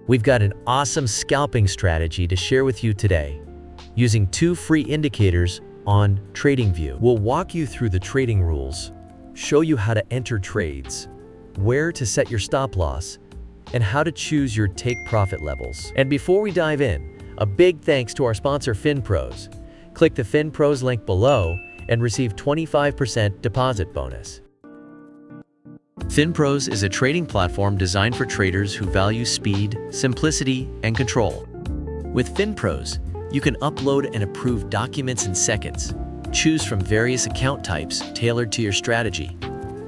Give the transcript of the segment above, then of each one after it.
We've got an awesome scalping strategy to share with you today. Using 2 free indicators on TradingView. We'll walk you through the trading rules, show you how to enter trades, where to set your stop loss, and how to choose your take profit levels. And before we dive in, a big thanks to our sponsor FinPros. Click the FinPros link below and receive 25% deposit bonus. FinPros is a trading platform designed for traders who value speed, simplicity, and control. With FinPros, you can upload and approve documents in seconds, choose from various account types tailored to your strategy,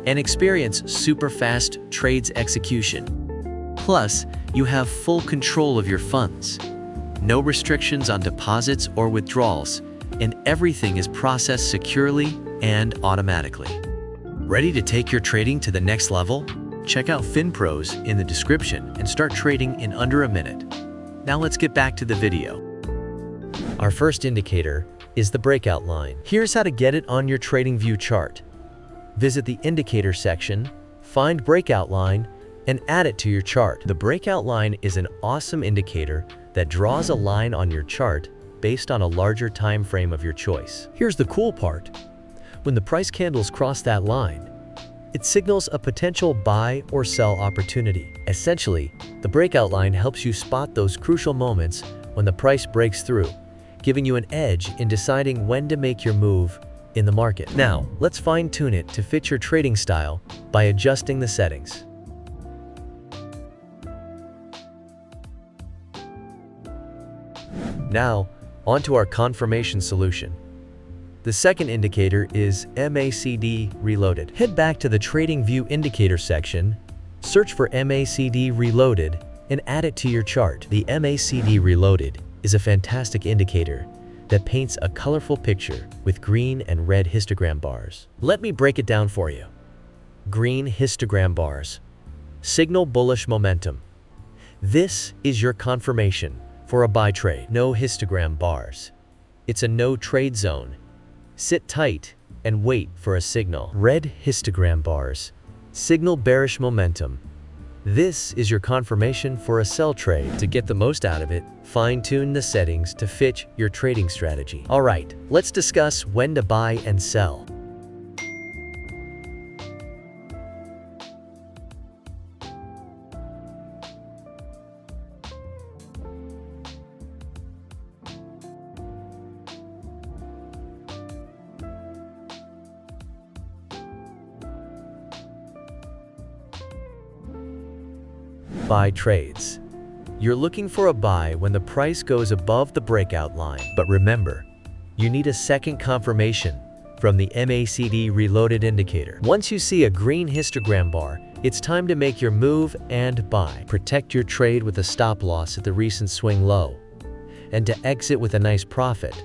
and experience super fast trades execution. Plus, you have full control of your funds. No restrictions on deposits or withdrawals, and everything is processed securely and automatically. Ready to take your trading to the next level? Check out FinPros in the description and start trading in under a minute. Now let's get back to the video. Our first indicator is the breakout line. Here's how to get it on your TradingView chart. Visit the indicator section, find breakout line, and add it to your chart. The breakout line is an awesome indicator that draws a line on your chart based on a larger time frame of your choice. Here's the cool part. When the price candles cross that line, it signals a potential buy or sell opportunity. Essentially, the breakout line helps you spot those crucial moments when the price breaks through, giving you an edge in deciding when to make your move in the market. Now, let's fine-tune it to fit your trading style by adjusting the settings. Now, onto our confirmation solution. The second indicator is MACD Reloaded. Head back to the TradingView indicator section, search for MACD Reloaded, and add it to your chart. The MACD Reloaded is a fantastic indicator that paints a colorful picture with green and red histogram bars. Let me break it down for you. Green histogram bars signal bullish momentum. This is your confirmation for a buy trade. No histogram bars. It's a no trade zone. Sit tight and wait for a signal. Red histogram bars signal bearish momentum. This is your confirmation for a sell trade. To get the most out of it, fine-tune the settings to fit your trading strategy. All right, let's discuss when to buy and sell. Buy trades. You're looking for a buy when the price goes above the breakout line. But remember, you need a second confirmation from the MACD Reloaded indicator. Once you see a green histogram bar, it's time to make your move and buy. Protect your trade with a stop loss at the recent swing low. And to exit with a nice profit,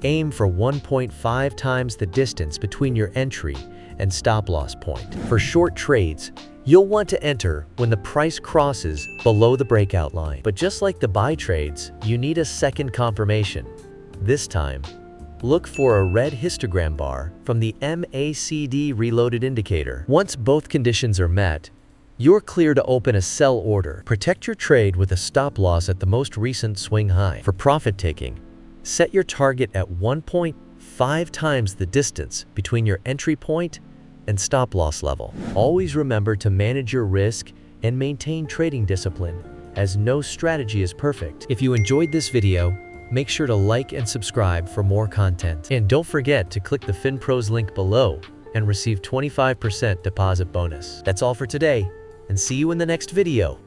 aim for 1.5 times the distance between your entry and stop loss point. For short trades, you'll want to enter when the price crosses below the breakout line. But just like the buy trades, you need a second confirmation. This time, look for a red histogram bar from the MACD Reloaded indicator. Once both conditions are met, you're clear to open a sell order. Protect your trade with a stop loss at the most recent swing high. For profit taking, set your target at 1.5 times the distance between your entry point and stop loss level. Always remember to manage your risk and maintain trading discipline, as no strategy is perfect. If you enjoyed this video, make sure to like and subscribe for more content. And don't forget to click the FinPros link below and receive 25% deposit bonus. That's all for today, and see you in the next video.